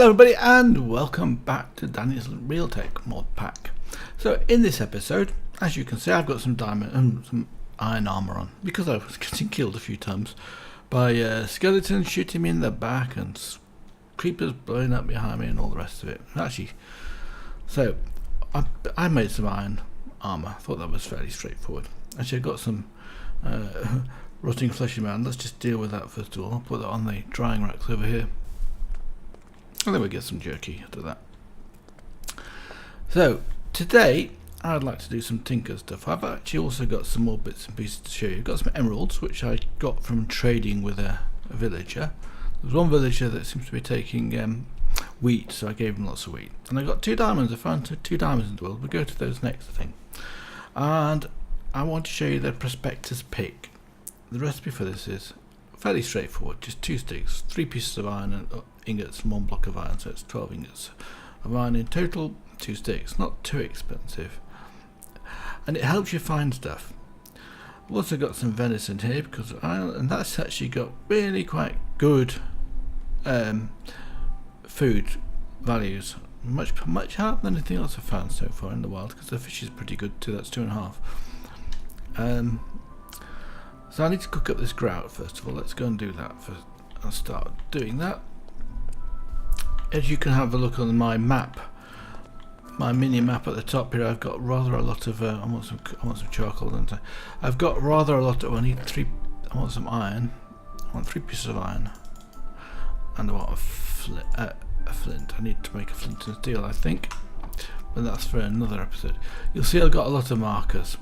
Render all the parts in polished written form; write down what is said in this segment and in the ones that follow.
Hello everybody and welcome back to Danny's Realtech mod pack. So in this episode, as you can see, I've got some some iron armor on because I was getting killed a few times by skeletons shooting me in the back and creepers blowing up behind me and all the rest of it. Actually, so I made some iron armor. I thought that was fairly straightforward. Actually, I've got some rotting flesh in my hand. Let's just deal with that first of all. I'll put that on the drying racks over here. And then we get some jerky after that. So today I'd like to do some tinker stuff. I've actually also got some more bits and pieces to show you. I've got some emeralds which I got from trading with a villager. There's one villager that seems to be taking wheat, so I gave him lots of wheat. And I got 2 diamonds. I found 2 diamonds in the world. We'll go to those next, I think. And I want to show you the prospector's pick. The recipe for this is fairly straightforward. Just 2 sticks, 3 pieces of iron and ingots and 1 block of iron, so it's 12 ingots of iron in total. 2 sticks, not too expensive, and it helps you find stuff. I've also got some venison here because and that's actually got really quite good food values, much higher than anything else I've found so far in the wild, because the fish is pretty good too. That's 2.5. So I need to cook up this grout first of all. Let's go and do that first. I'll start doing that. As you can have a look on my map, my mini map at the top here, I've got rather a lot of I want some charcoal, don't I? I've got rather a lot of I want some iron. I want 3 pieces of iron, and I want a flint. I need to make a flint and steel, I think, but that's for another episode. You'll see I've got a lot of markers.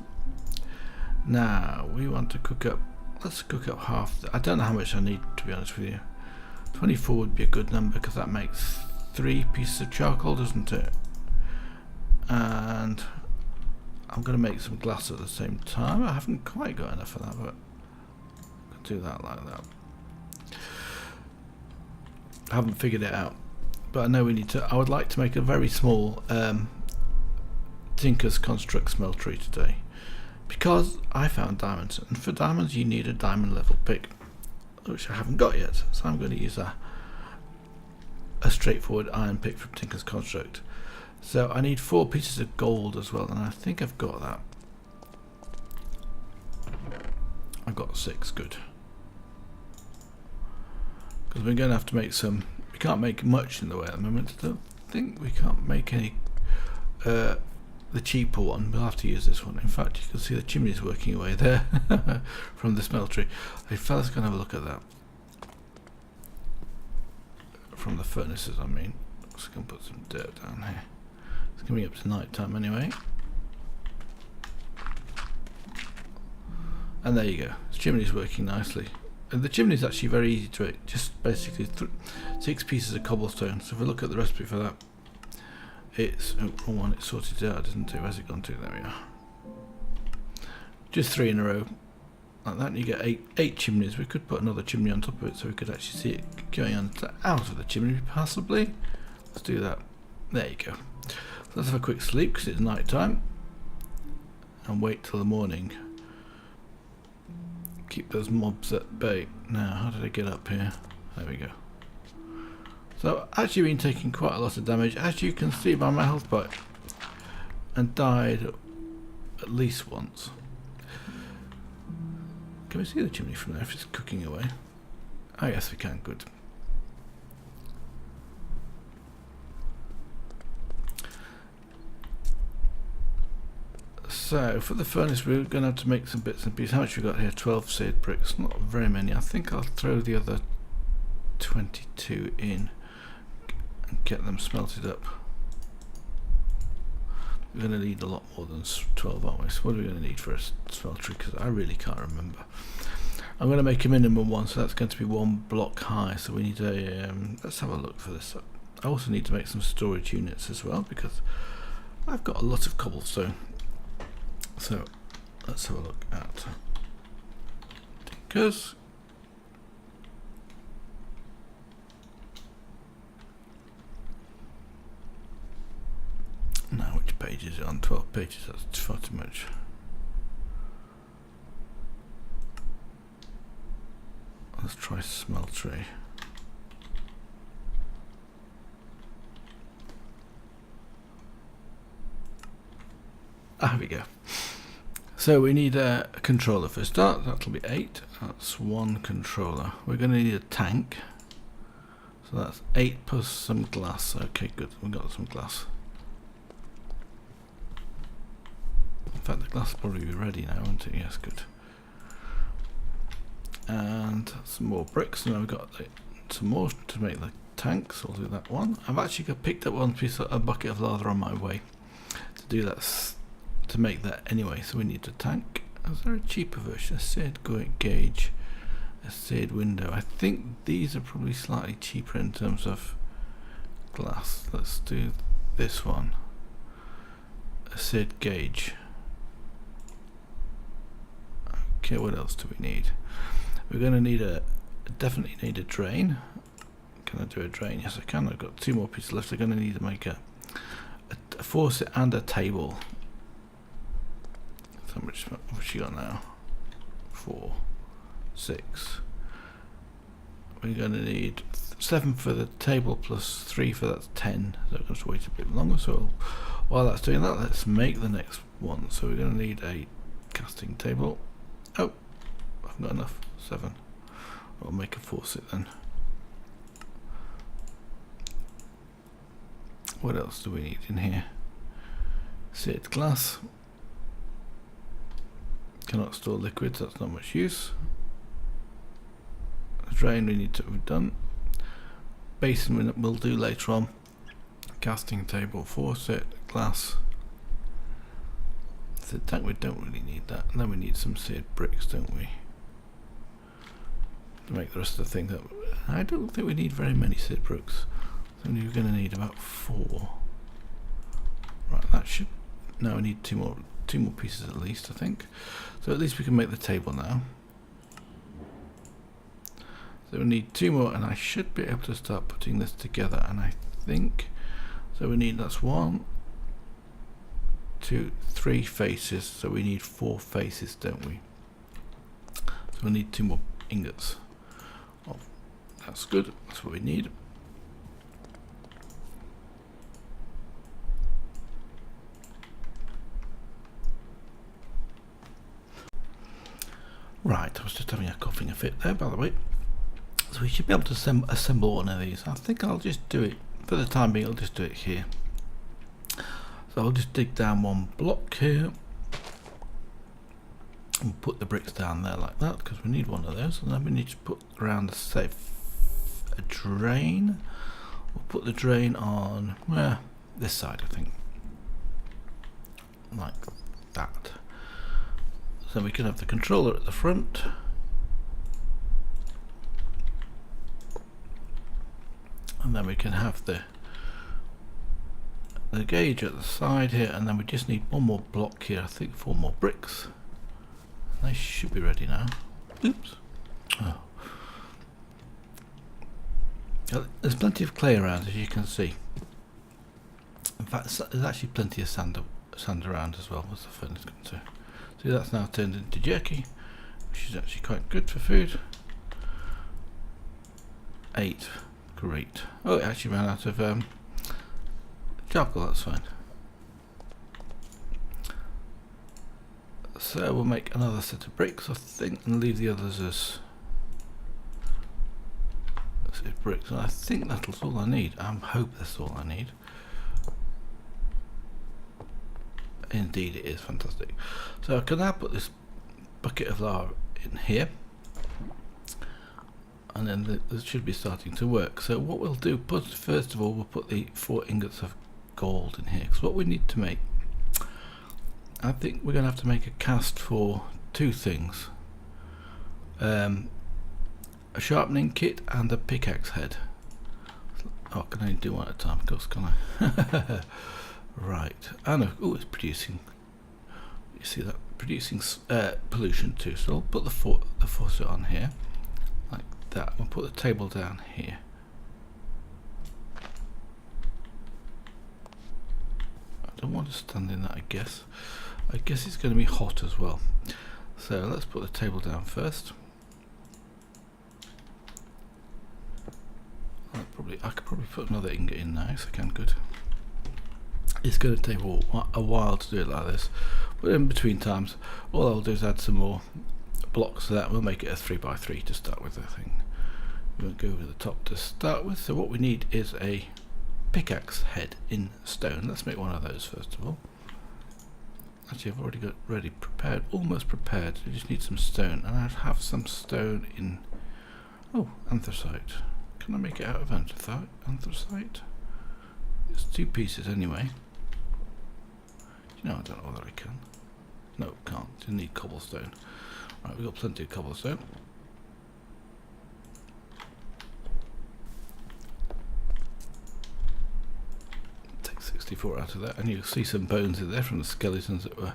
Now we want to cook up. Let's cook up half. I don't know how much I need, to be honest with you. 24 would be a good number because that makes 3 pieces of charcoal, doesn't it? And I'm going to make some glass at the same time. I haven't quite got enough of that, but I'll do that like that. I haven't figured it out, but I know we need to. I would like to make a very small Tinker's Construct smeltery today, because I found diamonds, and for diamonds you need a diamond level pick, which I haven't got yet, so I'm going to use a straightforward iron pick from Tinker's Construct. So I need 4 pieces of gold as well, and I think I've got that. I've got 6, good. Because we're going to have to make some. We can't make much in the way at the moment. I don't think we can't make any. The cheaper one, we'll have to use this one. In fact, you can see the chimneys working away there from the smeltery. A fella's going to have a look at that. From the furnaces, I mean. Just going to put some dirt down here. It's coming up to night time anyway. And there you go. The chimney's working nicely. And the chimney's actually very easy to make. Just basically 6 pieces of cobblestone. So if we look at the recipe for that, it's wrong one. It's sorted out, isn't it? Where's it gone to? There we are. Just 3 in a row, like that. And you get 8 chimneys. We could put another chimney on top of it, so we could actually see it going on out of the chimney, possibly. Let's do that. There you go. So let's have a quick sleep because it's night time, and wait till the morning. Keep those mobs at bay. Now, how did I get up here? There we go. So I've actually been taking quite a lot of damage, as you can see by my health bar, and died at least once. Can we see the chimney from there if it's cooking away? Oh yes, we can, good. So for the furnace we're going to have to make some bits and pieces. How much we got here? 12 seared bricks, not very many. I think I'll throw the other 22 in and get them smelted up. We're going to need a lot more than 12, aren't we? So what are we going to need for a smeltery? Because I really can't remember. I'm going to make a minimum one, so that's going to be 1 block high. So we need a. Let's have a look for this. I also need to make some storage units as well, because I've got a lot of cobblestone. So let's have a look at Tinkers. Now, which page is it on? 12 pages, that's far too much. Let's try smeltery. There we go. So we need a controller for a start. That'll be 8. That's one controller. We're going to need a tank. So that's 8 plus some glass. Okay, good. We've got some glass. In fact, the glass will probably be ready now, won't it? Yes, good. And some more bricks. Now we've got some more to make the tank, so I'll do that one. I've actually picked up a bucket of lava on my way to do that, to make that anyway. So we need a tank. Is there a cheaper version? A seared gauge, a seared window. I think these are probably slightly cheaper in terms of glass. Let's do this one. A seared gauge. Okay, what else do we need? We're going to need definitely need a drain. Can I do a drain? Yes, I can. I've got 2 more pieces left. I'm going to need to make a faucet and a table. So much you got now? 4, 6. We're going to need 7 for the table plus 3 for that's 10. So I'm going to wait a bit longer. So while that's doing that, let's make the next one. So we're going to need a casting table. Oh, I've got enough. 7. I'll make a faucet then. What else do we need in here? Seared glass. Cannot store liquids, that's not much use. The drain we need to have done. Basin we'll do later on. Casting table, faucet, glass. The tank we don't really need that. And then we need some seared bricks, don't we? To make the rest of the thing. That I don't think we need very many seared bricks. So we're going to need about 4. Right, that should. Now we need 2 more pieces at least, I think. So at least we can make the table now. So we need 2 more, and I should be able to start putting this together. And I think so. We need that's 1, 2, 3 faces. So we need 4 faces, don't we? So we need 2 more ingots. Oh, that's good. That's what we need. Right, I was just having a coughing fit there, by the way. So we should be able to assemble one of these. I think I'll just do it, for the time being, I'll just do it here. So I'll just dig down 1 block here. And put the bricks down there like that, because we need one of those. And then we need to put around a drain. We'll put the drain on, this side, I think. Like that. So we can have the controller at the front. And then we can have the gauge at the side here, and then we just need 1 more block here, I think 4 more bricks. They should be ready now. Oops. Oh. There's plenty of clay around, as you can see. In fact, there's actually plenty of sand around as well. What's the furnace going to? See, that's now turned into jerky, which is actually quite good for food. 8. Great. Oh, it actually ran out of charcoal, that's fine. So we'll make another set of bricks, I think, and leave the others as bricks. And I think that's all I need. I hope that's all I need. Indeed it is. Fantastic. So I can now put this bucket of lava in here, and then this should be starting to work. So what we'll do, first of all, we'll put the 4 ingots of gold in here, because what we need to make, I think we're going to have to make a cast for 2 things. A sharpening kit and a pickaxe head. Oh, can I do one at a time? Of course, can I? Right. And oh, it's producing. You see that? Producing pollution too. So I'll put the faucet on here, like that. We'll put the table down here. I don't want to stand in that, I guess. I guess it's going to be hot as well. So let's put the table down first. I could probably put another ingot in now, so I can. Good. It's going to take a while to do it like this, but in between times all I'll do is add some more blocks to that. We'll make it a 3x3 to start with. I think we won't go over the top to start with. So what we need is a pickaxe head in stone. Let's make one of those first of all. Actually, I've already got ready prepared, almost prepared. We just need some stone, and I have some stone in anthracite. Can I make it out of anthracite? It's 2 pieces anyway. No, I don't know whether I can. No, can't. You need cobblestone. Right, we've got plenty of cobblestone. Take 64 out of that, and you'll see some bones in there from the skeletons that were...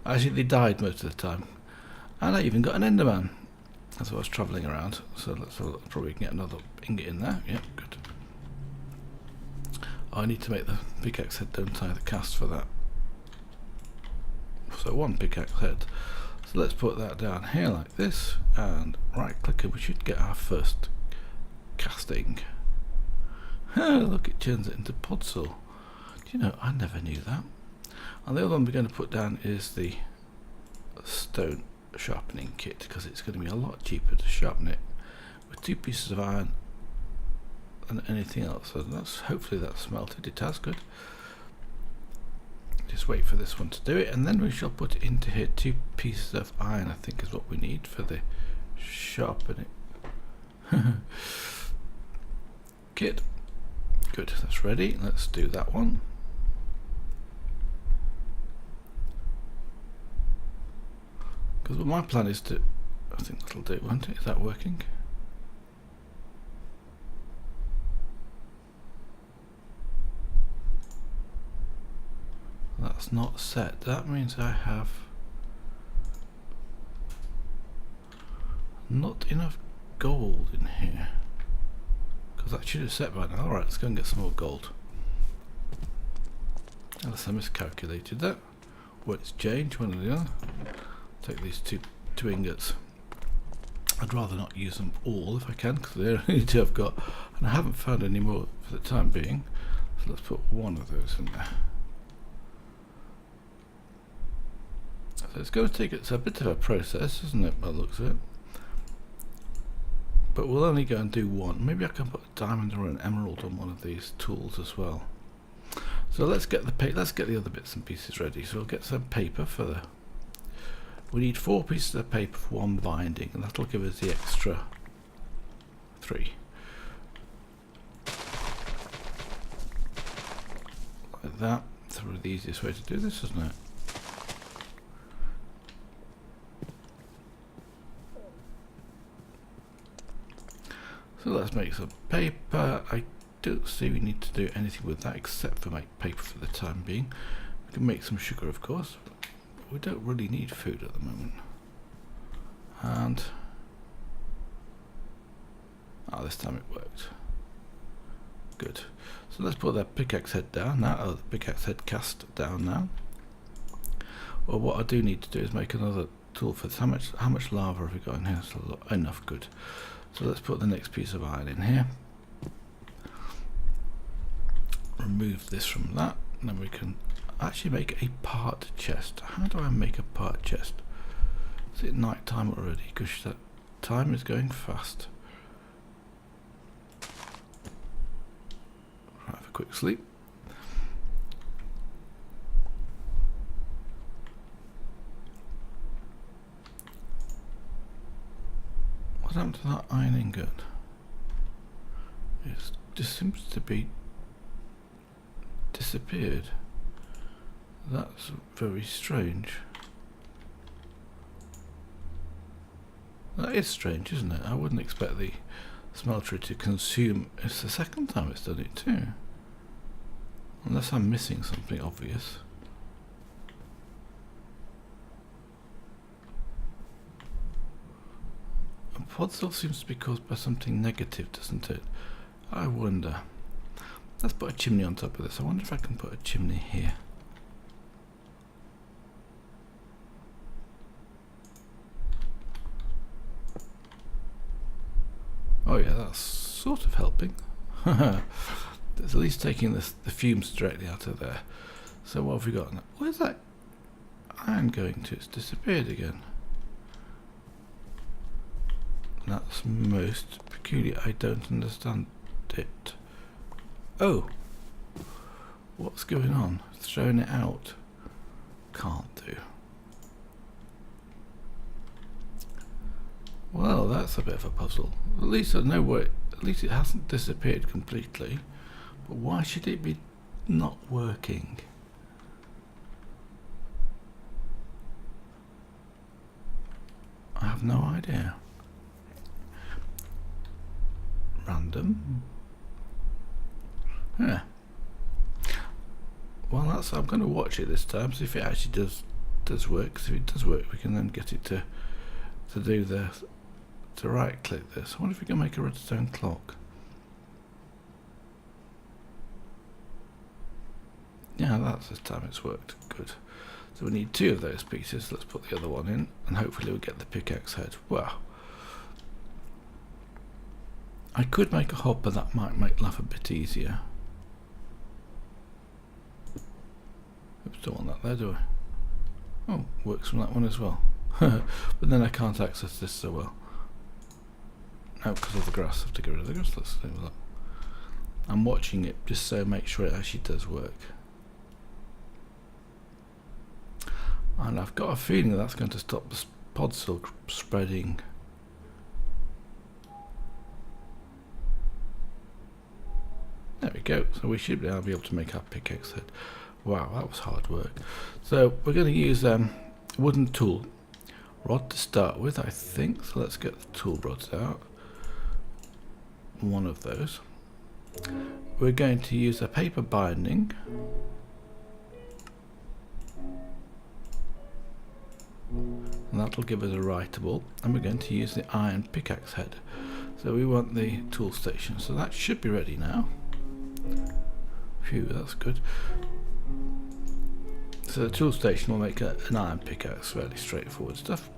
Actually, they died most of the time. And I even got an enderman as I was travelling around. So let's have a look. Probably can get another ingot in there. Yep, good. I need to make the pickaxe head, don't I? The cast for that. So 1 pickaxe head. So let's put that down here like this, and right click, and we should get our first casting. Look, it turns it into podzol. Do you know, I never knew that. And the other one we're going to put down is the stone sharpening kit, because it's going to be a lot cheaper to sharpen it with 2 pieces of iron than anything else. So that's, hopefully that's smelted. It has, good. Just wait for this one to do it, and then we shall put into here 2 pieces of iron, I think is what we need for the sharpening kit. Good, that's ready. Let's do that one. Because my plan is to, I think that'll do it, won't it? Is that working? That's not set. That means I have not enough gold in here, because that should have set by now. Alright, let's go and get some more gold. Unless I miscalculated that. Or it's changed, one or the other. Take these two ingots. I'd rather not use them all if I can, because they're the only 2 I've got, and I haven't found any more for the time being. So let's put 1 of those in there. So it's going to take, it's a bit of a process, isn't it, by the looks of it? But we'll only go and do 1. Maybe I can put a diamond or an emerald on one of these tools as well. So let's get the other bits and pieces ready. So we'll get some paper for the... We need 4 pieces of paper for 1 binding, and that'll give us the extra 3. Like that. That's probably the easiest way to do this, isn't it? So let's make some paper. I don't see we need to do anything with that except for make paper for the time being. We can make some sugar, of course, but we don't really need food at the moment. And this time it worked. Good. So let's put that pickaxe head down now. The pickaxe head cast down now. Well, what I do need to do is make another tool for this. How much lava have we got in here? So enough. Good. So let's put the next piece of iron in here. Remove this from that, and then we can actually make a part chest. How do I make a part chest? Is it night time already? Because that time is going fast. Right, have a quick sleep. What happened to that iron ingot? It just seems to be disappeared. That's very strange. That is strange, isn't it? I wouldn't expect the smeltery to consume. It's the second time it's done it too. Unless I'm missing something obvious. A podzol seems to be caused by something negative, doesn't it? I wonder. Let's put a chimney on top of this. I wonder if I can put a chimney here. Oh yeah, that's sort of helping. It's at least taking the fumes directly out of there. So what have we got now? Where's that iron going to? It's disappeared again. That's most peculiar. I don't understand it. Oh! What's going on? Throwing it out. Can't do. Well, that's a bit of a puzzle. At least I know where. At least it hasn't disappeared completely. But why should it be not working? I have no idea. Random. Yeah. Well, that's. I'm going to watch it this time, see if it actually does work. Because if it does work, we can then get it to do to right click this. I wonder if we can make a redstone clock. Yeah, that's this time it's worked. Good. So we need 2 of those pieces. Let's put the other one in, and hopefully we'll get the pickaxe head. Wow. I could make a hopper, that might make life a bit easier. Oops, don't want that there, do I? Oh, works from that one as well. But then I can't access this so well. No, because of the grass. I have to get rid of the grass. Let's do that. I'm watching it just so make sure it actually does work. And I've got a feeling that's going to stop the pod silk spreading. There we go. So we should now be able to make our pickaxe head. Wow, that was hard work. So we're going to use wooden tool rod to start with, I think. So let's get the tool rods out. One of those. We're going to use a paper binding. And that'll give us a writable. And we're going to use the iron pickaxe head. So we want the tool station. So that should be ready now. Phew, that's good. So the tool station will make an iron pickaxe, fairly straightforward stuff.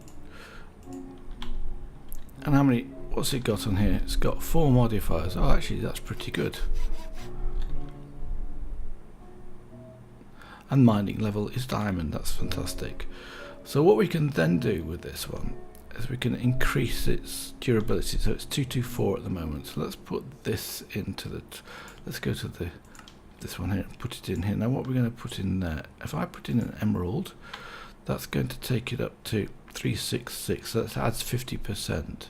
And how many, what's it got on here? It's got 4 modifiers. Oh, actually that's pretty good. And mining level is diamond, that's fantastic. So what we can then do with this one is we can increase its durability. So it's 224 at the moment. So let's put this into the, let's go to this one here and put it in here. Now what we're going to put in there, if I put in an emerald, that's going to take it up to 366, so that adds 50%.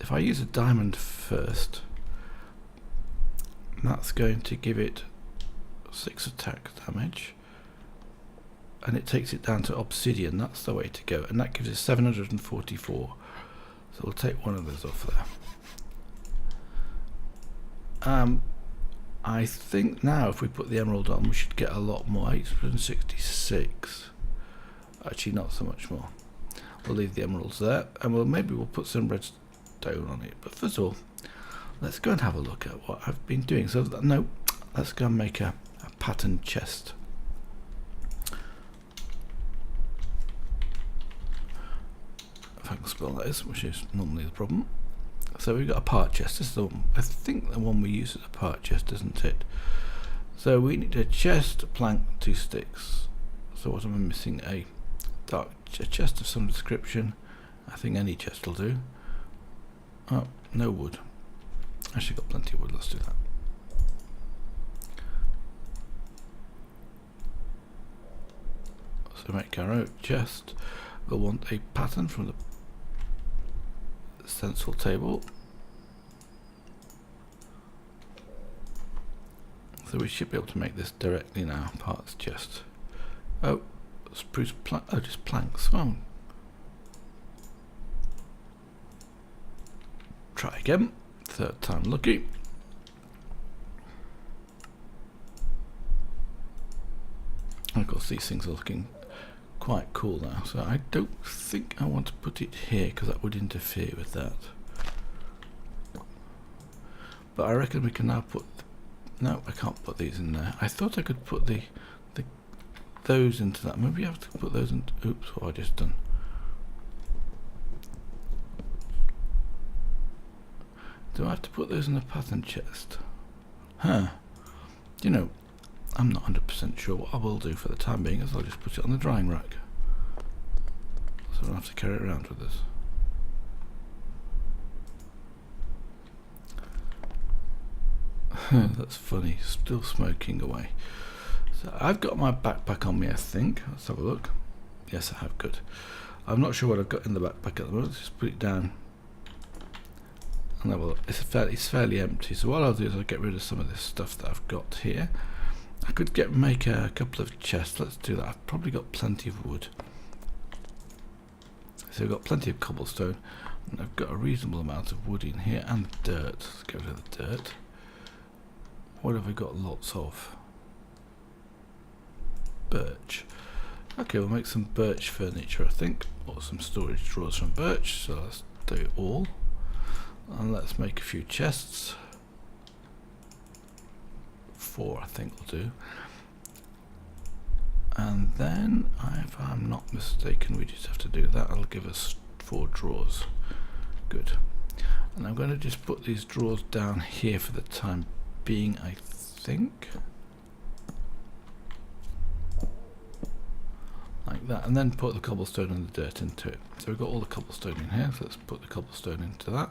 If I use a diamond first, that's going to give it 6 attack damage, and it takes it down to obsidian. That's the way to go, and that gives it 744. So we'll take one of those off there. I think now if we put the emerald on, we should get a lot more. 866. Actually, not so much more. We'll leave the emeralds there, and maybe we'll put some redstone on it. But first of all, let's go and have a look at what I've been doing. So no, let's go and make a pattern chest. If I can spell that is, which is normally the problem. So we've got a part chest. This is the one, I think the one we use as a part chest, isn't it? So we need a chest, a plank, 2 sticks. So what am I missing? A chest of some description. I think any chest will do. Oh, no wood. Actually got plenty of wood, let's do that. So make our own chest. We'll want a pattern from the stencil table. So we should be able to make this directly now. Parts chest. Oh, spruce plank. Oh, just planks. Oh. Try again. 3rd time lucky. And of course, these things are looking quite cool now. So I don't think I want to put it here because that would interfere with that. But I reckon we can now put. No, I can't put these in there. I thought I could put those into that. Maybe I have to put those into. Oops, what have I just done? Do I have to put those in the pattern chest? Huh. You know, I'm not 100% sure. What I will do for the time being is I'll just put it on the drying rack, so I don't have to carry it around with us. That's funny, still smoking away. So I've got my backpack on me, I think. Let's have a look. Yes, I have. Good. I'm not sure what I've got in the backpack at the moment. Let's just put it down and have a look. It's fairly empty. So what I'll do is I'll get rid of some of this stuff that I've got here. I could make a couple of chests. Let's do that. I've probably got plenty of wood. So we've got plenty of cobblestone, and I've got a reasonable amount of wood in here, and dirt. Let's get rid of the dirt. What have we got lots of? Birch. Okay, we'll make some birch furniture, I think, or some storage drawers from birch. So let's do it all, and let's make a few chests. 4, I think, will do. And then, if I'm not mistaken, we just have to do that. That'll give us 4 drawers. Good. And I'm going to just put these drawers down here for the time being, I think. Like that, and then put the cobblestone and the dirt into it. So we've got all the cobblestone in here, so let's put the cobblestone into that.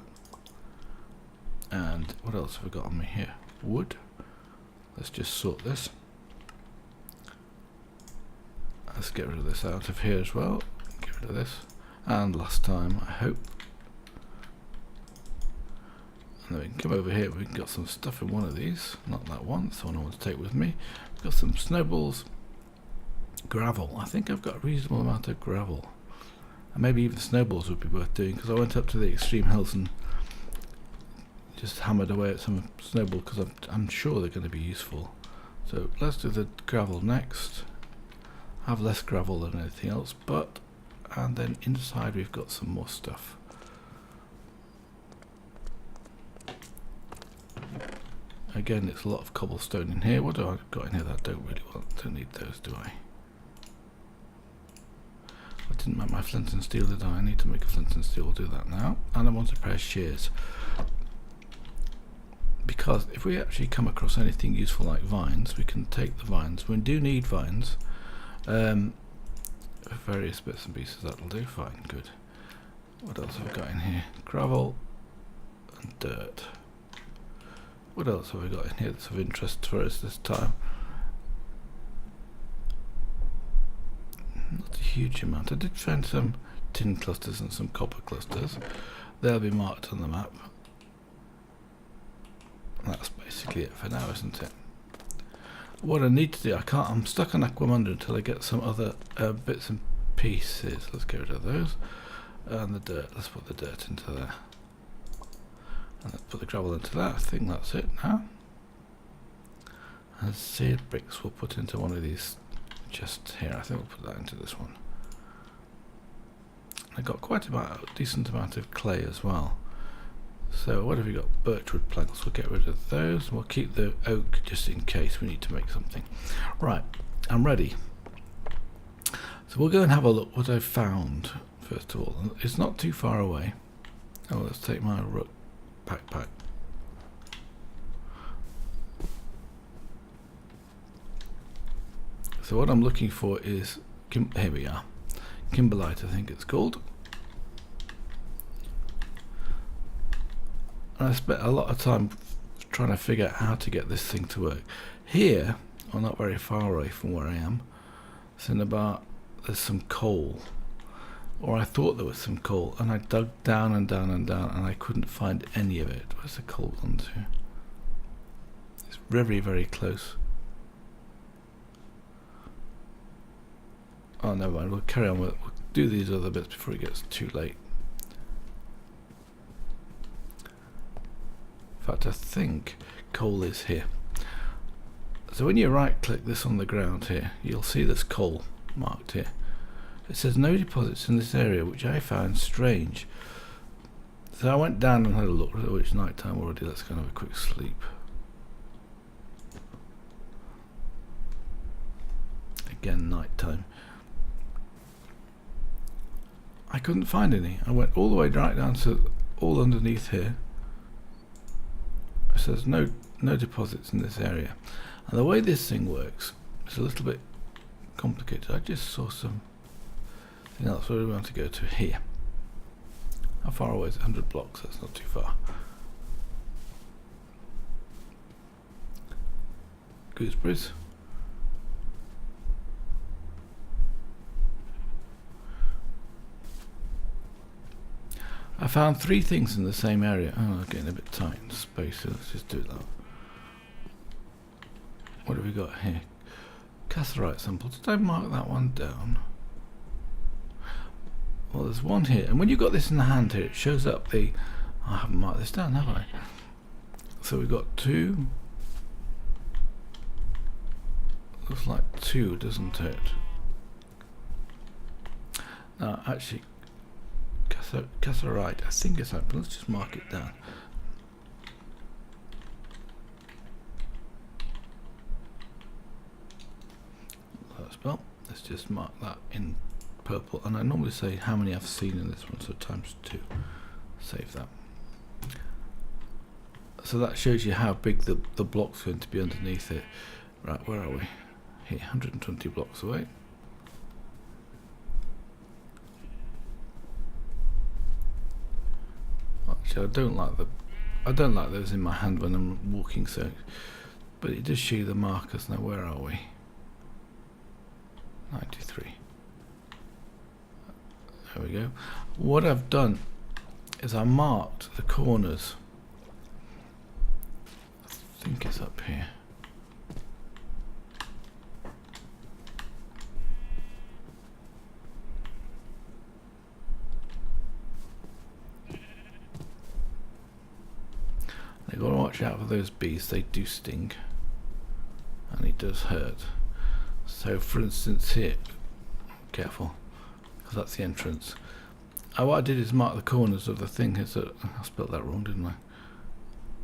And what else have we got on me here? Wood. Let's just sort this. Let's get rid of this out of here as well. Get rid of this. And last time, I hope. And then we can come over here. We've got some stuff in one of these. Not that one. That's the one I want to take with me. We've got some snowballs. Gravel. I think I've got a reasonable amount of gravel. And maybe even snowballs would be worth doing, because I went up to the extreme hills and just hammered away at some snowball, because I'm sure they're going to be useful. So let's do the gravel next. I have less gravel than anything else, but and then inside we've got some more stuff. Again, it's a lot of cobblestone in here. What do I got in here that I don't really want? Don't need those, do I? I didn't make my flint and steel, did I? I need to make a flint and steel. We'll do that now. And I want a pair of shears, because if we actually come across anything useful like vines, we can take the vines. We do need vines. Various bits and pieces, that'll do. Fine, good. What else have we got in here? Gravel and dirt. What else have we got in here that's of interest for us this time? Not a huge amount. I did find some tin clusters and some copper clusters. They'll be marked on the map. That's basically it for now, isn't it? What I need to do, I'm stuck on Aquamunder until I get some other bits and pieces. Let's get rid of those. And the dirt, let's put the dirt into there. And let's put the gravel into that. I think that's it now. And seared bricks we'll put into one of these chests here. I think we'll put that into this one. I got quite a decent amount of clay as well. So what have we got? Birchwood planks. We'll get rid of those, and we'll keep the oak just in case we need to make something. Right, I'm ready. So we'll go and have a look what I've found first of all. It's not too far away. Oh, let's take my backpack. So what I'm looking for is here we are. Kimberlite, I think it's called. And I spent a lot of time trying to figure out how to get this thing to work. Here, or not very far away from where I am, there's some coal. Or I thought there was some coal, and I dug down and down and down, and I couldn't find any of it. Where's the coal gone to? It's very, very close. Oh, never mind. We'll carry on. We'll do these other bits before it gets too late. In fact, I think coal is here. So when you right click this on the ground here, you'll see this coal marked here. It says no deposits in this area, which I found strange. So I went down and had a look. Oh, it's night time already. Let's go and have a quick sleep. Again, night time. I couldn't find any. I went all the way right down to all underneath here. It says no deposits in this area. And the way this thing works is a little bit complicated. I just saw something else. Where do we want to go to? Here. How far away is it? 100 blocks. That's not too far. Gooseberries. I found 3 things in the same area. Oh, I'm getting a bit tight in space, so let's just do that. What have we got here? Cassiterite sample. Did I mark that one down? Well, there's one here, and when you've got this in the hand here, it shows up the... I haven't marked this down, have I? So we've got 2. Looks like 2, doesn't it? Now, actually, cassiterite, I think it's that, but let's just mark it down. Well, let's just mark that in purple, and I normally say how many I've seen in this one, so times 2. Save that. So that shows you how big the block's going to be underneath it. Right, where are we? Here, 120 blocks away. Actually, I don't like those in my hand when I'm walking, so, but it does show you the markers. Now, where are we? 93. There we go. What I've done is I marked the corners. I think it's up here. You've got to watch out for those bees. They do sting, and it does hurt. So, for instance, here, careful, because that's the entrance. What I did is mark the corners of the thing. I spelled that wrong, didn't I?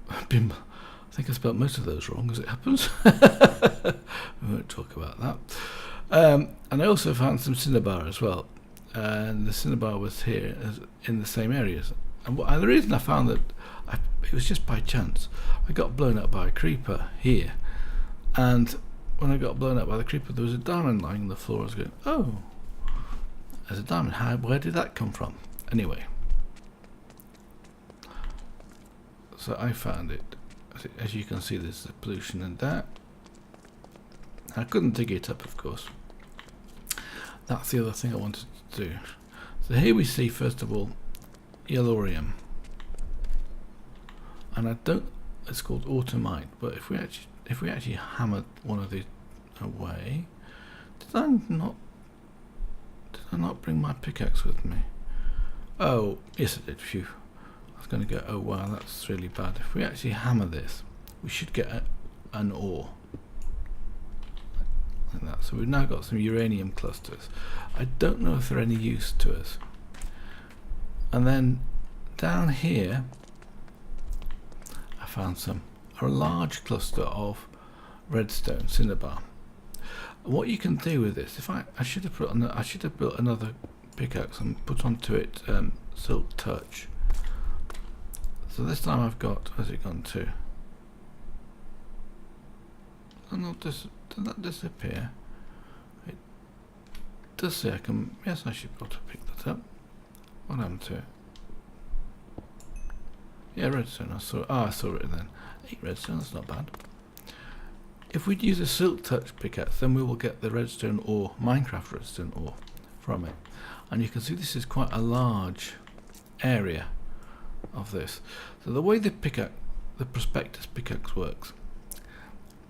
I think I spelled most of those wrong, as it happens. We won't talk about that. And I also found some cinnabar as well, and the cinnabar was here in the same areas. And the reason I found that, it was just by chance. I got blown up by a creeper here, and when I got blown up by the creeper, there was a diamond lying on the floor. I was going, oh, there's a diamond. Where did that come from? Anyway, so I found it. As you can see, there's the pollution in that. I couldn't dig it up, of course. That's the other thing I wanted to do. So here we see, first of all, yellorium. And I don't, it's called automite, but if we actually hammer one of these away, did I not bring my pickaxe with me? Oh, yes I did. Phew. I was going to go, oh wow, that's really bad. If we actually hammer this, we should get an ore. Like that. So we've now got some uranium clusters. I don't know if they're any use to us. And then down here, I found a large cluster of redstone cinnabar. What you can do with this, I should have built another pickaxe and put onto it silk touch. So this time I've got, where's it gone to? Did that disappear? It does say I can, yes, I should be able to pick that up. What happened to it? Yeah, redstone, I saw it then. 8 redstone, that's not bad. If we'd use a silk touch pickaxe, then we will get the redstone ore, Minecraft redstone ore, from it. And you can see this is quite a large area of this. So the way the prospectus pickaxe works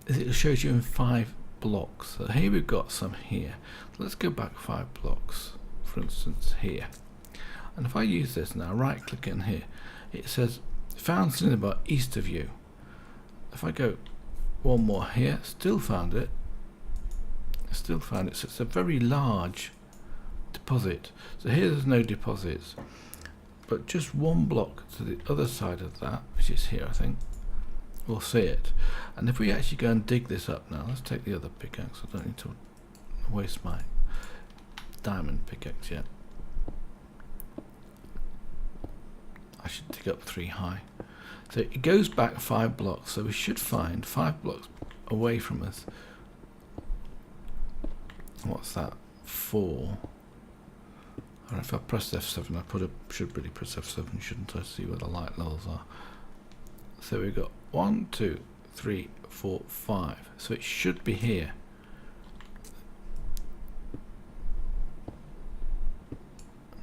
is it shows you in 5 blocks. So here we've got some here. So let's go back 5 blocks, for instance here. And if I use this now, right click in here, it says found cinnabar east of you. If I go one more here, still found it. So it's a very large deposit. So here there's no deposits, but just one block to the other side of that, which is here I think, we'll see it. And if we actually go and dig this up now, let's take the other pickaxe. I don't need to waste my diamond pickaxe yet. I should dig up 3 high. So it goes back 5 blocks, so we should find 5 blocks away from us. What's that? 4. And if I press F7, should really press F7, shouldn't I? See where the light levels are. So we've got 1, 2, 3, 4, 5. So it should be here.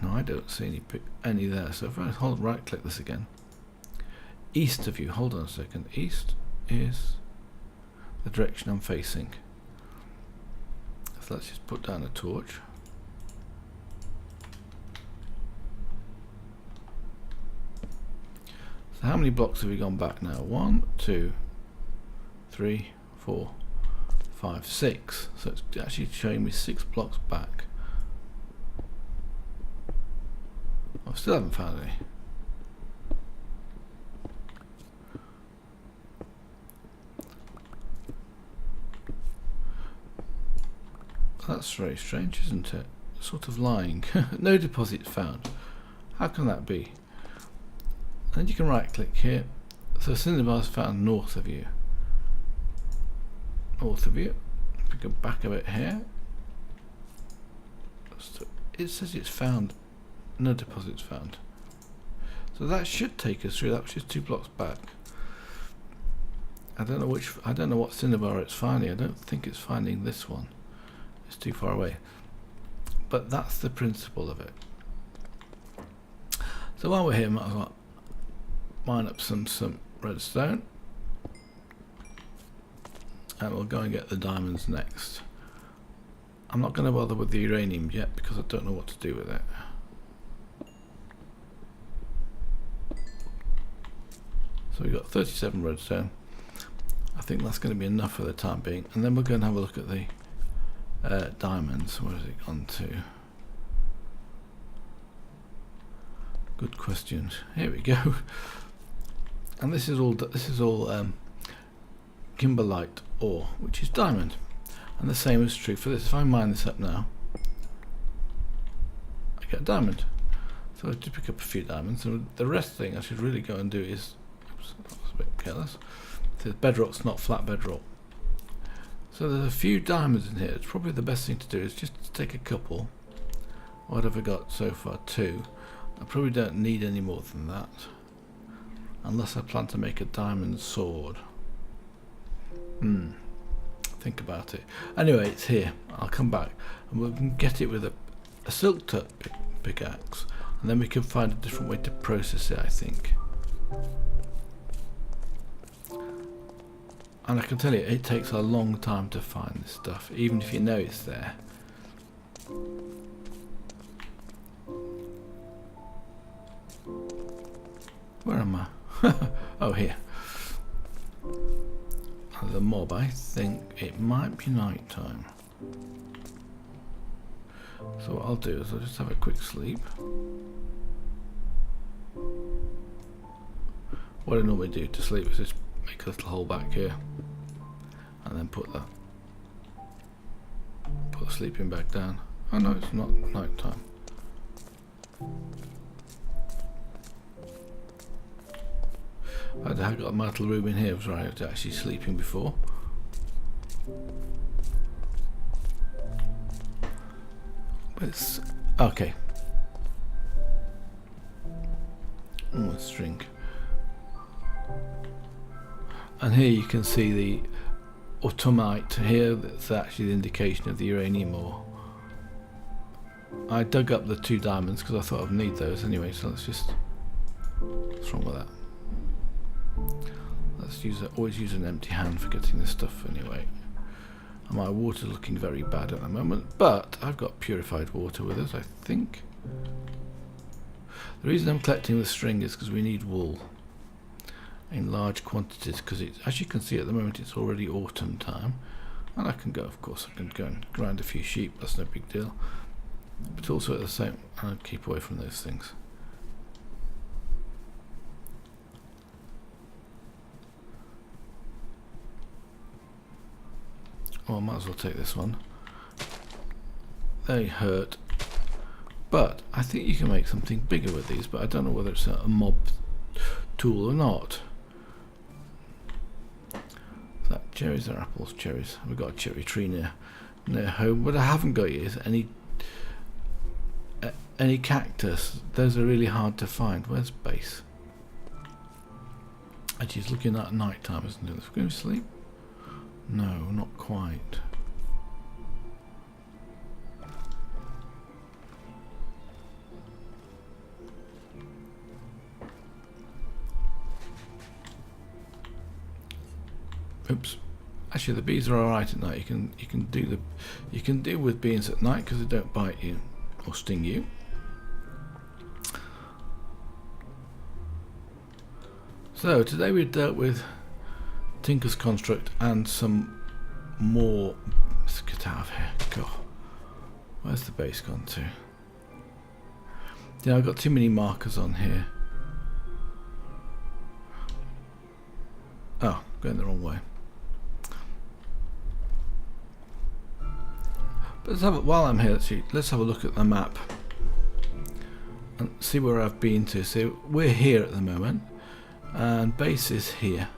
No, I don't see any there. So if I right click this again, east of you, hold on a second, east is the direction I'm facing. So let's just put down a torch. So how many blocks have we gone back now? 1, 2, 3, 4, 5, 6. So it's actually showing me 6 blocks back. I still haven't found any. That's very strange, isn't it? Sort of lying. No deposits found. How can that be? And you can right click here. So Cinnabar's found north of you. North of you. If we go back a bit here, it says it's found. No deposits found. So that should take us through. That was just 2 blocks back. I don't know what cinnabar it's finding. I don't think it's finding this one. It's too far away. But that's the principle of it. So while we're here, might as well mine up some redstone, and we'll go and get the diamonds next. I'm not going to bother with the uranium yet because I don't know what to do with it. So we've got 37 redstone. I think that's going to be enough for the time being, and then we're going to have a look at the diamonds. Where has it gone to? Good questions. Here we go. And this is all kimberlite ore, which is diamond, and the same is true for this. If I mine this up now, I get a diamond. So I just pick up a few diamonds, and the rest thing I should really go and do is, oops, that was a bit careless. The bedrock's not flat bedrock. So there's a few diamonds in here. It's probably the best thing to do is just to take a couple. What have I got so far? 2. I probably don't need any more than that, unless I plan to make a diamond sword. Think about it. Anyway, it's here. I'll come back and we'll get it with a silk tip pickaxe, and then we can find a different way to process it, I think. And I can tell you, it takes a long time to find this stuff, even if you know it's there. Where am I? Oh, here. The mob, I think it might be night time. So what I'll do is I'll just have a quick sleep. What I normally do to sleep is just make a little hole back here, and then put the sleeping bag down. Oh no, it's not night time. I got a metal room in here, sorry, I was actually sleeping before. But it's okay. Oh, string. And here you can see the automite here, that's actually the indication of the uranium ore. I dug up the 2 diamonds because I thought I'd need those anyway, so let's just, what's wrong with that? Let's always use an empty hand for getting this stuff anyway. And my water's looking very bad at the moment, but I've got purified water with us, I think. The reason I'm collecting the string is because we need wool in large quantities, because it's, as you can see at the moment, it's already autumn time, and I can go, of course, I can go and grind a few sheep, that's no big deal, but also at the same, I'll keep away from those things. Oh, I might as well take this one. They hurt, but I think you can make something bigger with these, but I don't know whether it's a mob tool or not. That Cherries or apples? Cherries. We've got a cherry tree near home. What I haven't got yet is any cactus. Those are really hard to find. Where's base? Actually, it's looking at night time, isn't it? Let's go to sleep. No, not quite. Oops. Actually, the bees are all right at night. You can deal with bees at night because they don't bite you or sting you. So today we dealt with Tinker's Construct and some more. Let's get out of here. God, where's the base gone to? Yeah, I've got too many markers on here. Oh, going the wrong way. But while I'm here, let's have a look at the map and see where I've been to. So we're here at the moment, and base is here.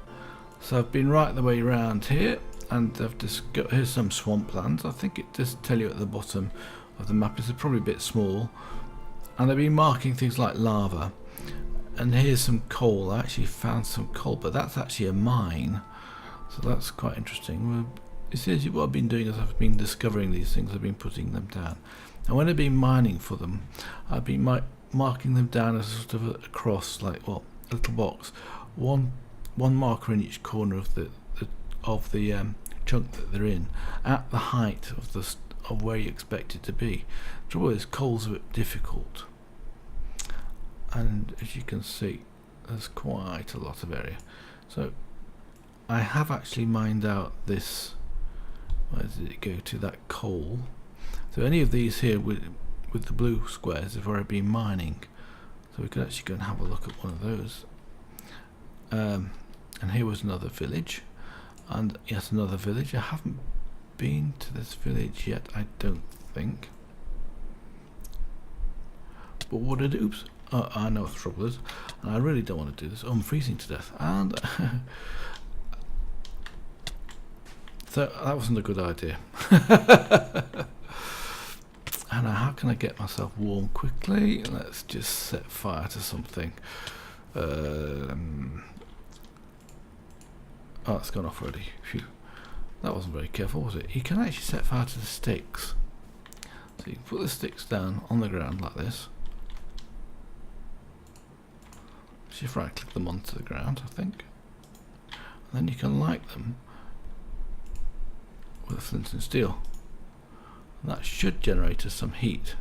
So I've been right the way around here, and I've just got, here's some swamplands. I think it does tell you at the bottom of the map. It's probably a bit small, and I've been marking things like lava. And here's some coal. I actually found some coal, but that's actually a mine, so that's quite interesting. Essentially what I've been doing is I've been discovering these things, I've been putting them down, and when I've been mining for them, I've been marking them down as sort of a cross, like, well, a little box, one marker in each corner of the chunk that they're in, at the height of where you expect it to be. The trouble is, coal's a bit difficult, and as you can see, there's quite a lot of area. So I have actually mined out this. Where did it go to? That coal. So any of these here with the blue squares have already been mining. So we could actually go and have a look at one of those. And here was another village, and yes, another village. I haven't been to this village yet, I don't think. But what did oops? Oh, I know what the trouble is, and I really don't want to do this. Oh, I'm freezing to death, and so that wasn't a good idea. And how can I get myself warm quickly? Let's just set fire to something. Oh, it's gone off already. Phew. That wasn't very careful, was it? You can actually set fire to the sticks. So you put the sticks down on the ground like this. Shift right click them onto the ground, I think. And then you can light them with a flint and steel. And that should generate us some heat.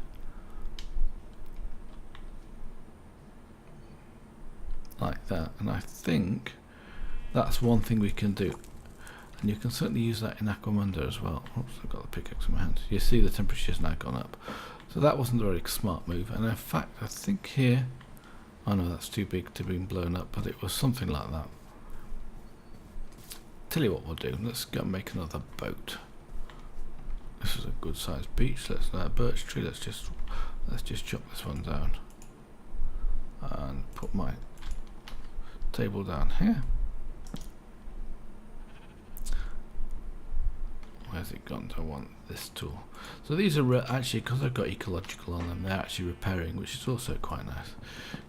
Like that. And I think that's one thing we can do. And you can certainly use that in Aquamunda as well. Oops, I've got the pickaxe in my hand. You see the temperature's now gone up. So that wasn't a very smart move. And in fact, I think here, oh no, that's too big to be blown up, but it was something like that. Tell you what we'll do, let's go and make another boat. This is a good sized beach. Let's birch tree, let's just chop this one down and put my table down here. Where's it gone? I want this tool. So these are actually, because I've got ecological on them, they're actually repairing, which is also quite nice.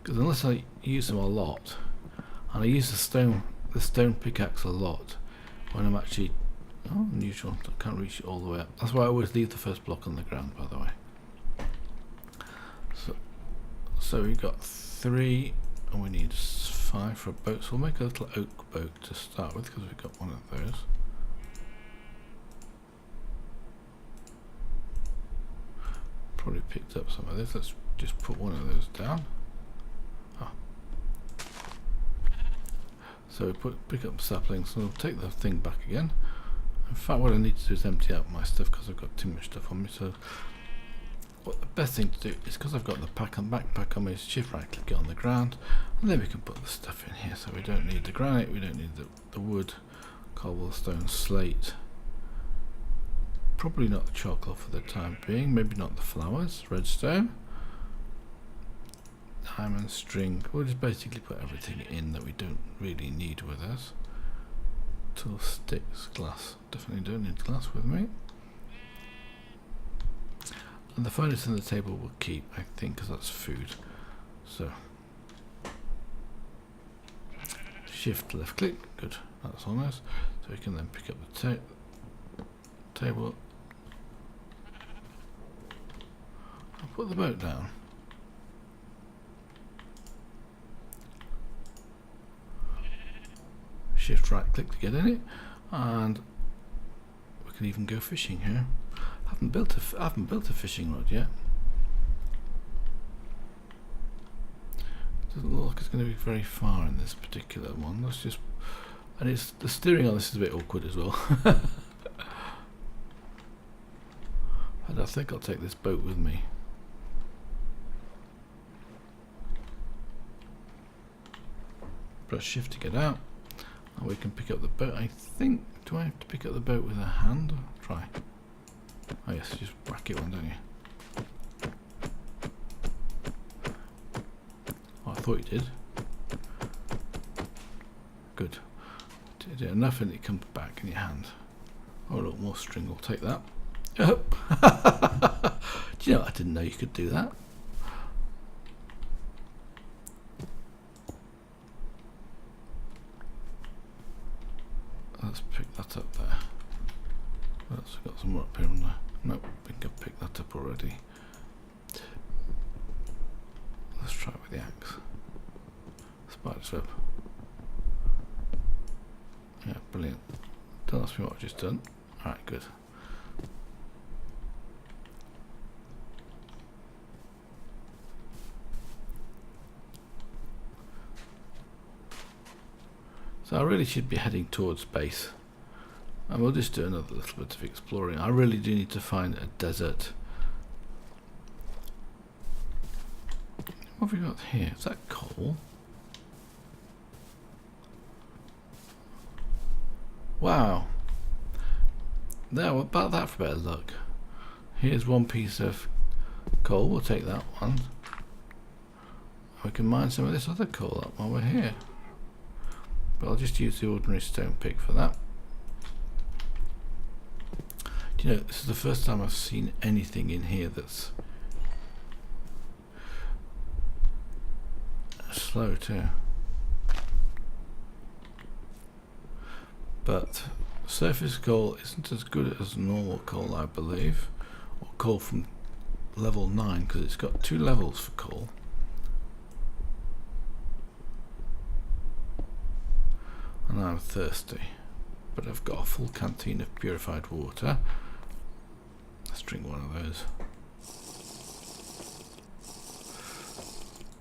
Because unless I use them a lot, and I use the stone pickaxe a lot, when I'm actually, oh, unusual, I can't reach it all the way up. That's why I always leave the first block on the ground, by the way. So we've got 3, and we need 5 for a boat. So we'll make a little oak boat to start with, because we've got one of those. Probably picked up some of this. Let's just put one of those down. Oh. So we pick up saplings, and we'll take the thing back again. In fact, what I need to do is empty out my stuff because I've got too much stuff on me. So what the best thing to do is, because I've got the backpack on me, is shift right click it on the ground, and then we can put the stuff in here. So we don't need the granite, we don't need the wood, cobblestone, slate. Probably not the charcoal for the time being, maybe not the flowers, redstone, diamond, string. We'll just basically put everything in that we don't really need with us. Till sticks, glass. Definitely don't need glass with me. And the furnace in the table will keep, I think, because that's food. So, shift left click, good, that's all nice. So we can then pick up the table. I'll put the boat down. Shift right click to get in it, and we can even go fishing here. I haven't built a fishing rod yet. Doesn't look like it's going to be very far in this particular one. Let's just, and it's the steering on this is a bit awkward as well. And I think I'll take this boat with me. Press shift to get out, and we can pick up the boat. I think, do I have to pick up the boat with a hand? Try. Oh yes, just whack it on, don't you? Oh, I thought you did. Good. Did it enough and it comes back in your hand. Oh look, more string, we'll take that. Oh. Do you know, I didn't know you could do that. Let's pick that up there. That's got some more up here, haven't I? Nope, I think I've picked that up already. Let's try it with the axe. Spider's web. Yeah, brilliant. Don't ask me what I've just done. Alright, good. So I really should be heading towards base. And we'll just do another little bit of exploring. I really do need to find a desert. What have we got here? Is that coal? Wow. There, what about that for better luck? Here's one piece of coal. We'll take that one. We can mine some of this other coal up while we're here. But I'll just use the ordinary stone pick for that. Do you know, this is the first time I've seen anything in here that's slow too. But surface coal isn't as good as normal coal, I believe, or coal from level 9, because it's got 2 levels for coal. And I'm thirsty, but I've got a full canteen of purified water. Let's drink one of those.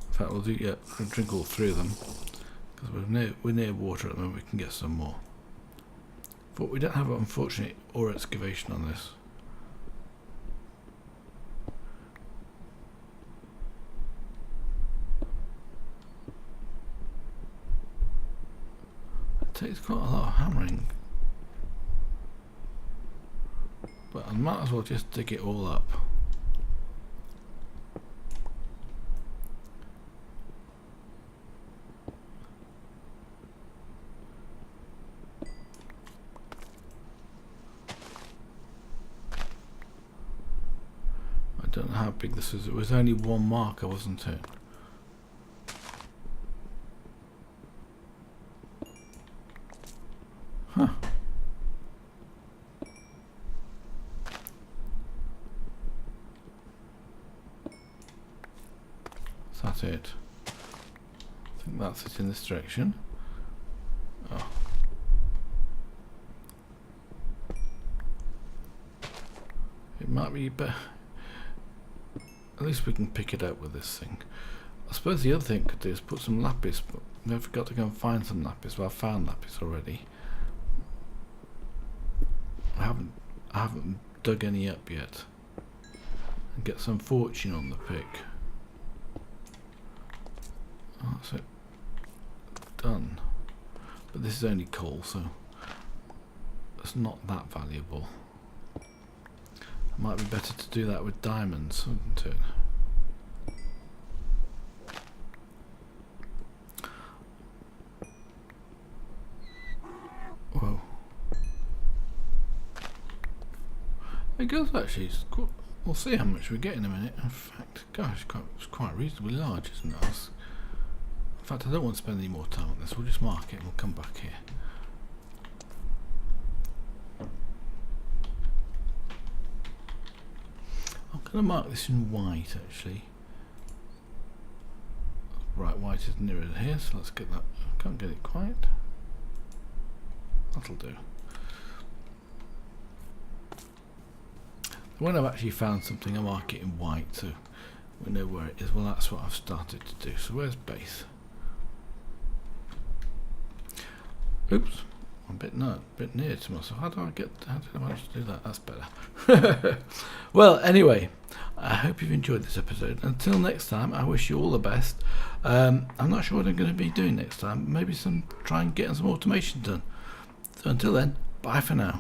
In fact, we'll do, yeah, we'll drink all 3 of them, because we're near water at the moment. We can get some more. But we don't have, unfortunately, ore excavation on this. It takes quite a lot of hammering. But I might as well just dig it all up. I don't know how big this is. It was only 1 marker, wasn't it? Huh. Is that it? I think that's it in this direction. Oh. It might be better. At least we can pick it up with this thing. I suppose the other thing we could do is put some lapis, but we forgot to go and find some lapis. Well, I found lapis already. I haven't dug any up yet. And get some fortune on the pick. Oh, that's it. Done. But this is only coal, so it's not that valuable. It might be better to do that with diamonds, wouldn't it? Whoa. goes actually. We'll see how much we get in a minute. In fact, gosh, it's quite reasonably large, isn't it? In fact, I don't want to spend any more time on this. We'll just mark it and we'll come back here. I'm going to mark this in white actually. Right, white is nearer here, so let's get that. I can't get it quite. That'll do. When I've actually found something, I mark it in white so we know where it is. Well, that's what I've started to do. So where's base? Oops, I'm a bit near to myself. How did I manage to do that? That's better. Well, anyway, I hope you've enjoyed this episode. Until next time, I wish you all the best. I'm not sure what I'm going to be doing next time. Maybe try and get some automation done. So until then, bye for now.